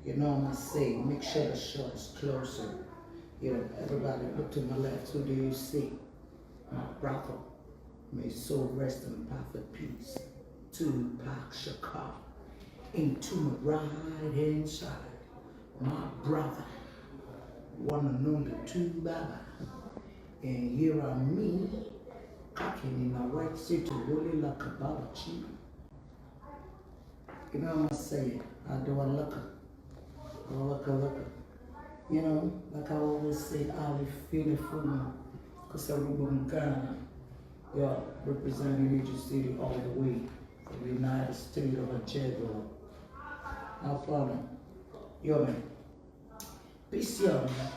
You know what I say? Make sure the shot is closer. Everybody look to my left. Who do you see? My brother. May his soul rest in perfect peace. Tupac Shakur. Into my right hand side. My brother. One and only two Baba. And here are me. Cocking in a white city, rolling like a baba cheap. You know what I'm saying? I do a look. Look. Like I always say, I feel it for me. Because I'm Ghana. Yeah, representing New City all the way from the United States of Nigeria. No problem. Yo, man. Peace, y'all, man.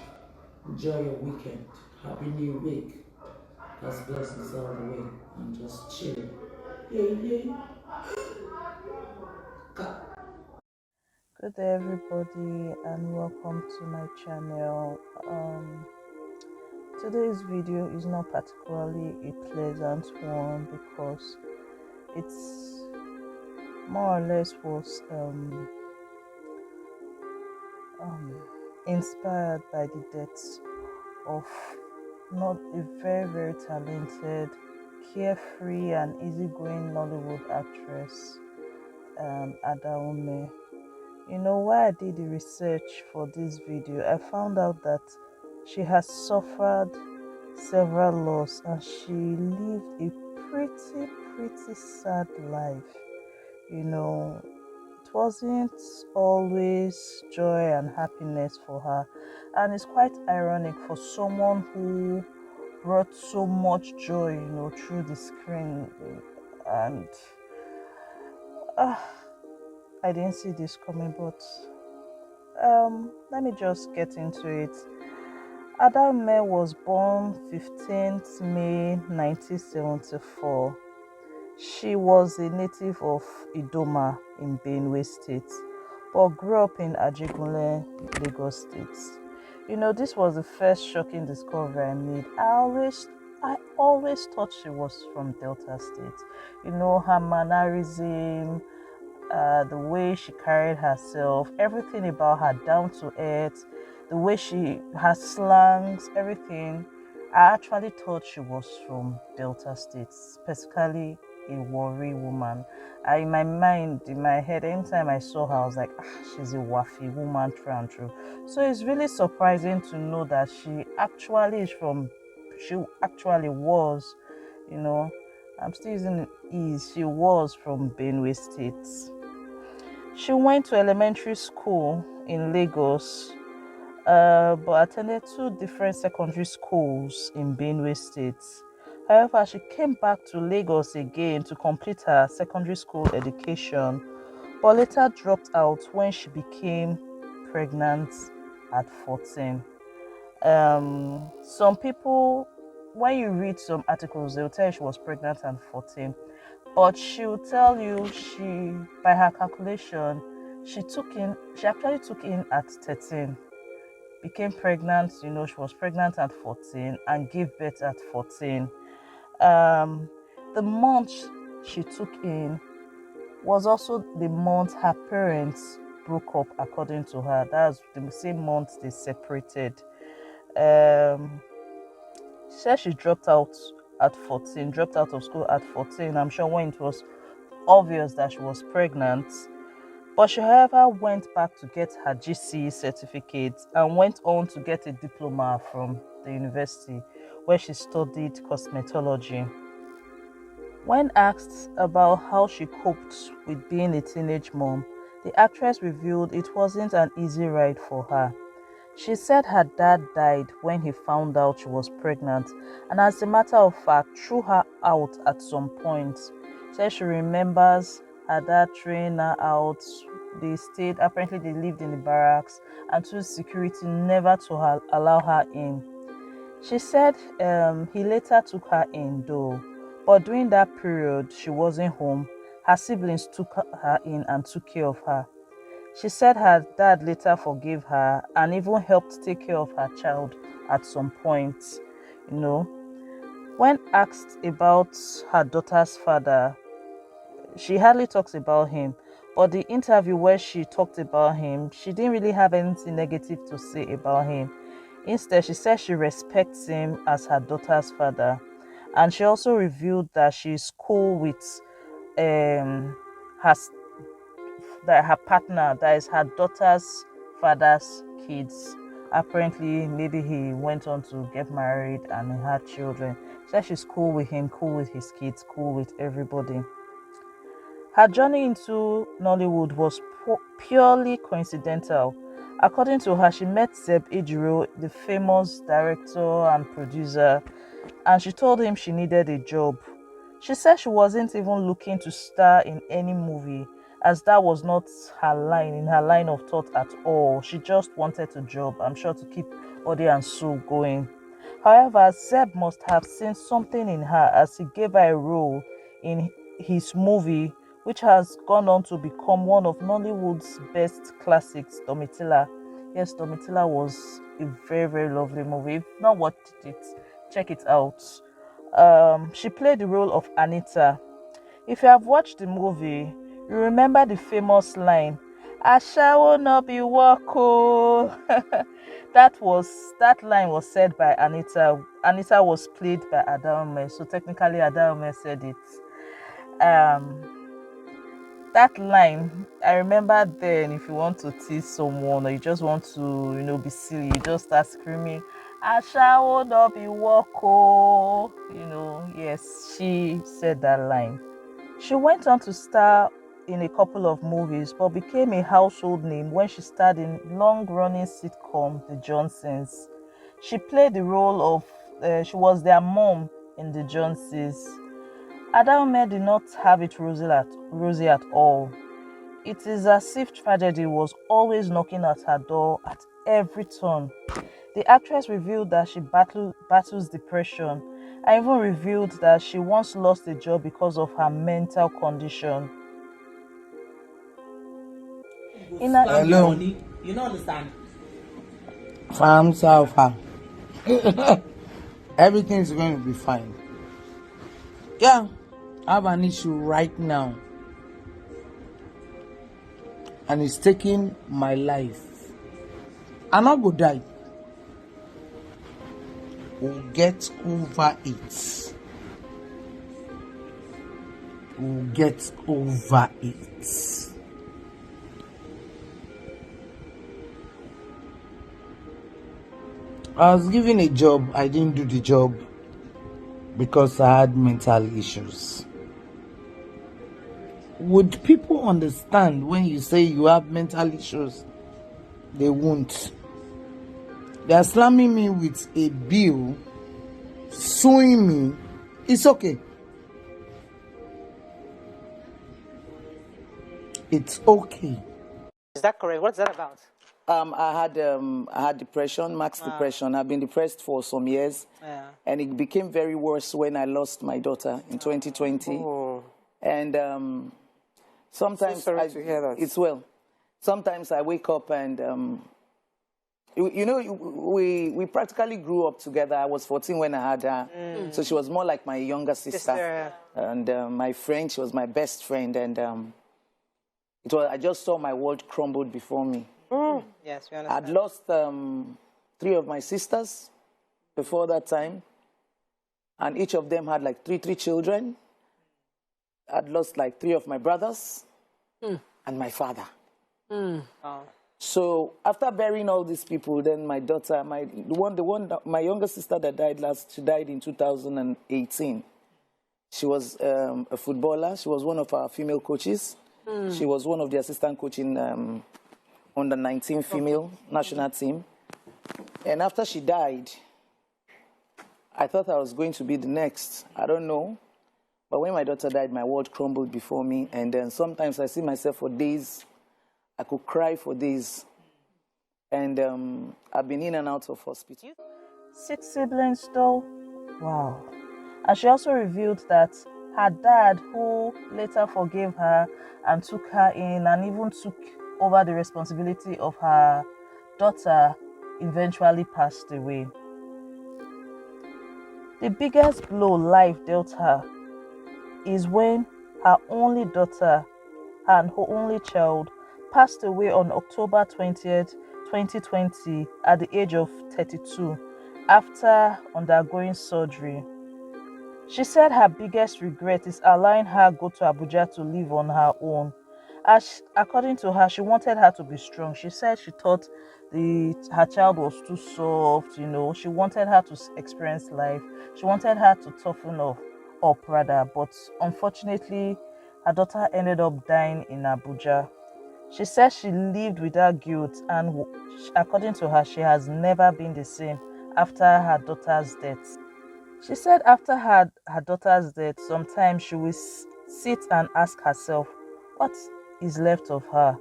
Enjoy your weekend. Happy New Week. God's blessings all the way. I'm just chilling. Yeah. Good day, everybody, and welcome to my channel. Today's video is not particularly a pleasant one because it's more or less was inspired by the death of not a very talented, carefree, and easygoing Nollywood actress, Ada Ameh. While I did the research for this video, I found out that she has suffered several losses and she lived a pretty sad life. It wasn't always joy and happiness for her, and it's quite ironic for someone who brought so much joy, through the screen. And I didn't see this coming, but let me just get into it. Ada Ameh was born 15th May 1974. She was a native of Idoma in Benue State, but grew up in Ajegunle, Lagos State. This was the first shocking discovery I made. I always thought she was from Delta State. Her mannerism, the way she carried herself, everything about her, down to earth, the way she has slangs, everything. I actually thought she was from Delta State, specifically a Warri woman. In my mind, in my head, anytime I saw her, I was like, she's a Wafi woman through and through. So it's really surprising to know that she actually was, you know, I'm still using is, she was from Benue State. She went to elementary school in Lagos, but attended two different secondary schools in Benue State. However, she came back to Lagos again to complete her secondary school education, but later dropped out when she became pregnant at 14. Some people, when you read some articles, they'll tell you she was pregnant at 14. But she'll tell you by her calculation, she actually took in at 13, became pregnant, she was pregnant at 14 and gave birth at 14. The month she took in was also the month her parents broke up, according to her. That's the same month they separated. She said she dropped out at 14, dropped out of school at 14. I'm sure when it was obvious that she was pregnant. But she, however, went back to get her GCE certificate and went on to get a diploma from the university where she studied cosmetology. When asked about how she coped with being a teenage mom, the actress revealed it wasn't an easy ride for her. She said her dad died when he found out she was pregnant, and as a matter of fact, threw her out at some point. Said she remembers her dad throwing her out. They stayed, apparently they lived in the barracks, and told security never to allow her in. She said he later took her in though, but during that period she wasn't home. Her siblings took her in and took care of her. She said her dad later forgave her and even helped take care of her child at some point. When asked about her daughter's father, she hardly talks about him, But the interview where she talked about him, she didn't really have anything negative to say about him. Instead, she said she respects him as her daughter's father. And she also revealed that she's cool with her that her partner, that is her daughter's father's kids. Apparently, maybe he went on to get married and he had children. She said she's cool with him, cool with his kids, cool with everybody. Her journey into Nollywood was purely coincidental. According to her, she met Zeb Ejiro, the famous director and producer, and she told him she needed a job. She said she wasn't even looking to star in any movie, as that was not in her line of thought at all. She just wanted a job, I'm sure, to keep body and soul going. However, Zeb must have seen something in her as he gave her a role in his movie, which has gone on to become one of Nollywood's best classics, Domitilla. Yes, Domitilla was a very, very lovely movie. If not watched it, check it out. She played the role of Anita. If you have watched the movie, you remember the famous line, "Ashawo no be work o." That line was said by Anita. Anita was played by Ada Ameh, so technically Ada Ameh said it. That line, I remember then, if you want to tease someone or you just want to, be silly, you just start screaming, "Ashawo no be work o." Yes, she said that line. She went on to star in a couple of movies, but became a household name when she starred in long-running sitcom The Johnsons. She played the role of, she was their mom in The Johnsons. Ada Ameh did not have it rosy at all. It is as if tragedy was always knocking at her door at every turn. The actress revealed that she battles depression, and even revealed that she once lost a job because of her mental condition. Hello. Money, you don't understand. Farms Alpha. Everything's going to be fine. Yeah, I have an issue right now, and it's taking my life. I'm not gonna die. We'll get over it. We'll get over it. I was given a job. I didn't do the job because I had mental issues. Would people understand when you say you have mental issues? They won't. They are slamming me with a bill, suing me. It's okay. It's okay. Is that correct? What's that about? I had depression, max depression. I've been depressed for some years, and it became very worse when I lost my daughter in 2020. Oh. And sometimes So sorry to hear that. It's well. Sometimes I wake up and we practically grew up together. I was 14 when I had her, so she was more like my younger sister. And my friend, she was my best friend, and I just saw my world crumbled before me. Yes, we understand. I'd lost 3 of my sisters before that time, and each of them had like three children. I'd lost like 3 of my brothers and my father. Oh. So after burying all these people, then my daughter, my younger sister that died she died in 2018. She was a footballer. She was one of our female coaches. She was one of the assistant coaching on the 19 female national team. And after she died, I thought I was going to be the next. I don't know. But when my daughter died, my world crumbled before me. And then sometimes I see myself for days. I could cry for days. And I've been in and out of hospital. 6 siblings though? Wow. And she also revealed that her dad, who later forgave her and took her in and even took over the responsibility of her daughter, eventually passed away. The biggest blow life dealt her is when her only daughter and her only child, passed away on October 20th, 2020 at the age of 32 after undergoing surgery. She said her biggest regret is allowing her go to Abuja to live on her own. As according to her, she wanted her to be strong. She said she thought her child was too soft. She wanted her to experience life. She wanted her to toughen up rather. But unfortunately, her daughter ended up dying in Abuja. She said she lived with that guilt, and according to her, she has never been the same after her daughter's death. She said after her daughter's death, sometimes she will sit and ask herself, what is left of her?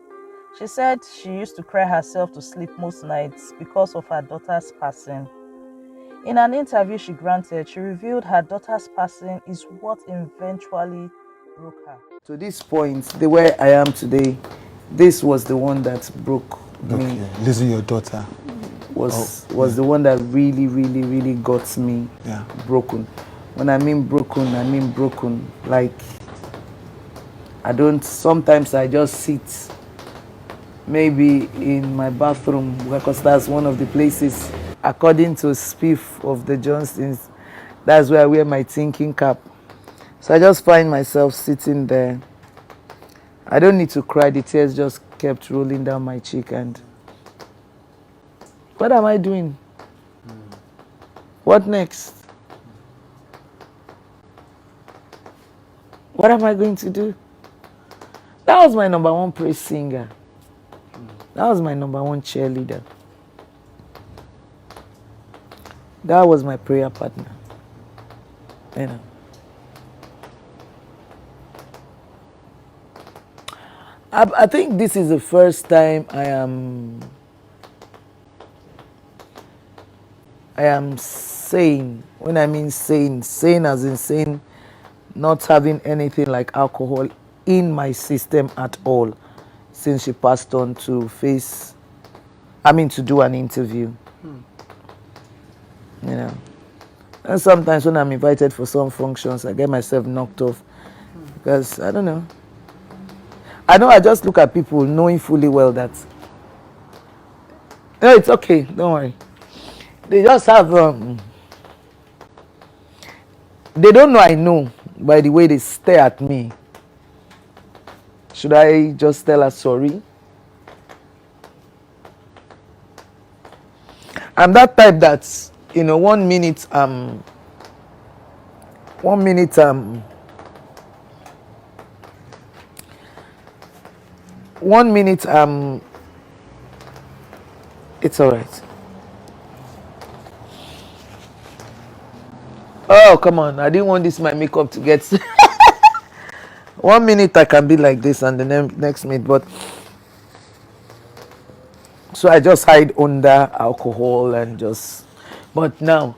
She said she used to cry herself to sleep most nights because of her daughter's passing. In an interview she granted, she revealed her daughter's passing is what eventually broke her. To this point, the way I am today, this was the one that broke me. Okay, losing your daughter was the one that really, really, really got me broken. When I mean broken, like sometimes I just sit maybe in my bathroom because that's one of the places, according to Spiff of the Johnstons, that's where I wear my thinking cap. So I just find myself sitting there. I don't need to cry, the tears just kept rolling down my cheek, and what am I doing? What next? What am I going to do? That was my number one praise singer. That was my number one cheerleader. That was my prayer partner. I think this is the first time I am sane. When I mean sane as in sane, not having anything like alcohol in my system at all since she passed on to do an interview. And sometimes when I'm invited for some functions, I get myself knocked off because I don't know. I just look at people knowing fully well that no, it's okay, don't worry. They just have they don't know I know by the way they stare at me. Should I just tell her sorry? I'm that type that, 1 minute it's all right. Oh, come on. I didn't want my makeup to get 1 minute I can be like this and the next minute, so I just hide under alcohol and but now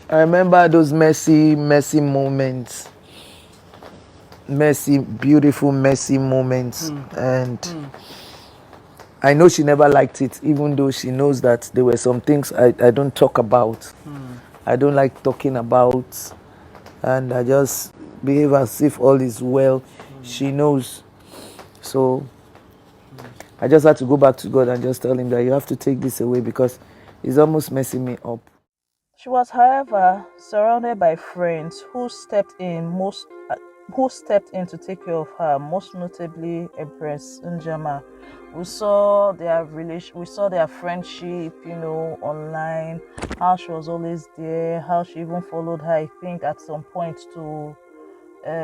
I remember those messy moments, beautiful messy moments, and I know she never liked it, even though she knows that there were some things I don't talk about. I don't like talking about, and I just behave as if all is well. She knows. So I just had to go back to God and just tell him that you have to take this away because it's almost messing me up. She was, however, surrounded by friends who stepped in to take care of her, most notably Empress Njama. We saw their friendship, online, how she was always there, how she even followed her, I think, at some point to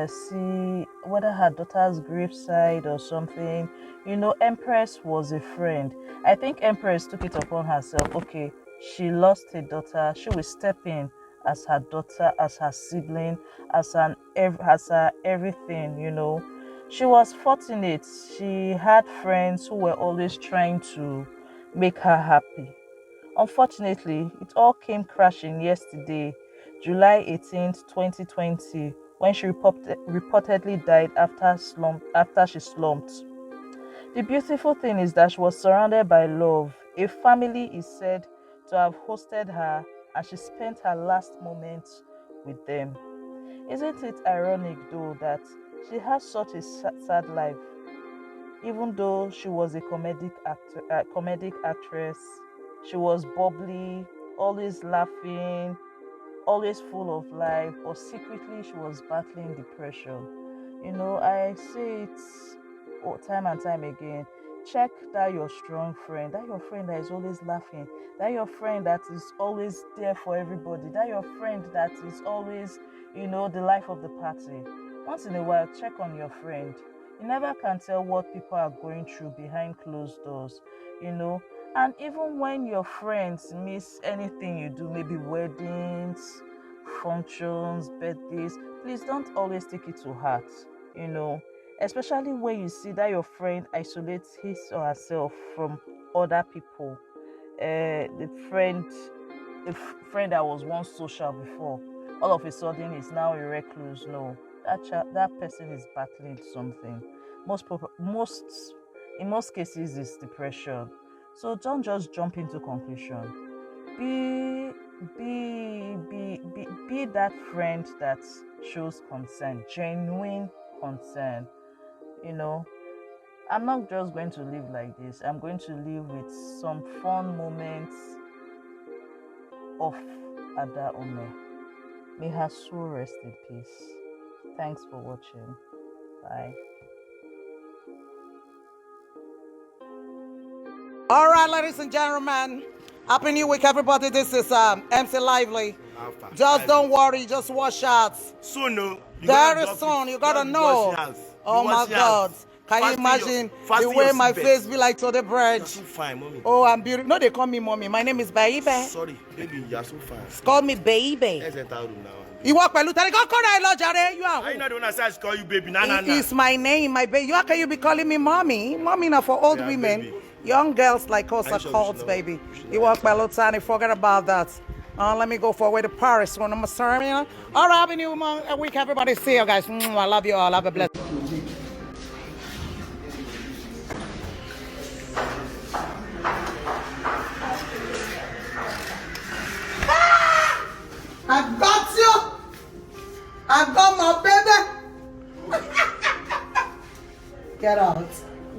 see whether her daughter's graveside or something. Empress was a friend. I think Empress took it upon herself. Okay, she lost her daughter. She will step in as her daughter, as her sibling, as her everything. She was fortunate. She had friends who were always trying to make her happy. Unfortunately, it all came crashing yesterday, July 18th, 2020, when she reportedly died after she slumped. The beautiful thing is that she was surrounded by love. A family is said to have hosted her, and she spent her last moments with them. Isn't it ironic though that She has such a sad life. Even though she was a comedic actress, she was bubbly, always laughing, always full of life, but secretly she was battling depression. I say it time and time again. Check that your strong friend, that your friend that is always laughing, that your friend that is always there for everybody, that your friend that is always, the life of the party. Once in a while, check on your friend. You never can tell what people are going through behind closed doors, And even when your friends miss anything you do, maybe weddings, functions, birthdays, please don't always take it to heart, Especially when you see that your friend isolates his or herself from other people. The friend that was once social before, all of a sudden is now a recluse. No, that person is battling something. In most cases, it's depression. So don't just jump into conclusion. Be that friend that shows concern, genuine concern. I'm not just going to live like this. I'm going to live with some fun moments of Ada Ameh. May her soul rest in peace. Thanks for watching. Bye. All right, ladies and gentlemen. Happy New Week, everybody. This is MC Lively. Just don't worry. Just watch out. Soon, no. Very soon. You gotta know. Oh my God. Can you imagine the way my face be like to the bridge? You're so fine, mommy. Oh, I'm beautiful. No, they call me mommy. My name is Baby. Sorry, baby, you're so fine. Call me Baby. Let's enter room now. You walk by Luther. Go call that Jare. You are. I know the one that says call you baby. Nah. It's my name, my baby. How can you be calling me mommy? Mommy now for old women. Baby. Young girls like us are called baby. You walk by Luther. Forget about that. Let me go for away to Paris when I'm a sermon. All right, happy New Week, everybody. See you guys. I love you all. Have a blessed. I got you. I got my baby. Get out.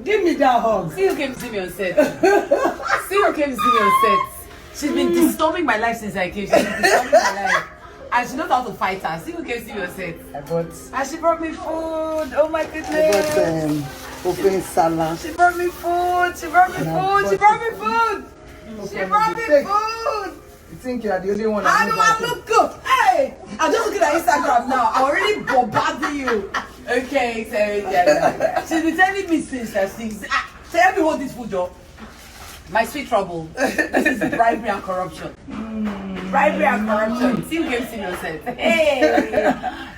Give me that hug. See who came to see me on set. See who came to see me on set. She's been disturbing my life since I came. She's been disturbing my life. And she knows how to fight her. See who came to see me on set. I bought. And she brought me food. Oh my goodness. I bought open salad. She brought me food. She brought me food. She brought me food. She brought me food. You think you are the only one? How do I look good? Hey! I'm just looking at Instagram now. I already bombarded you. Okay, so yeah. She's been telling me since that she's. Tell me what this food, though. My sweet trouble. This is bribery and corruption. Bribery and corruption. See who came to see me on set. Hey!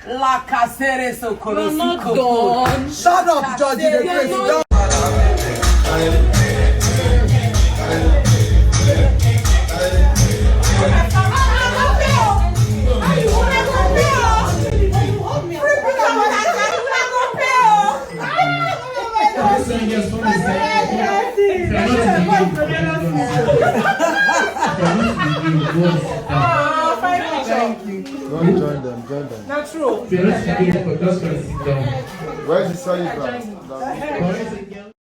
La casere so colossal. You're not done. Shut up, Georgie. The president. Thank you. Join them. Not true. Where's the solid ground?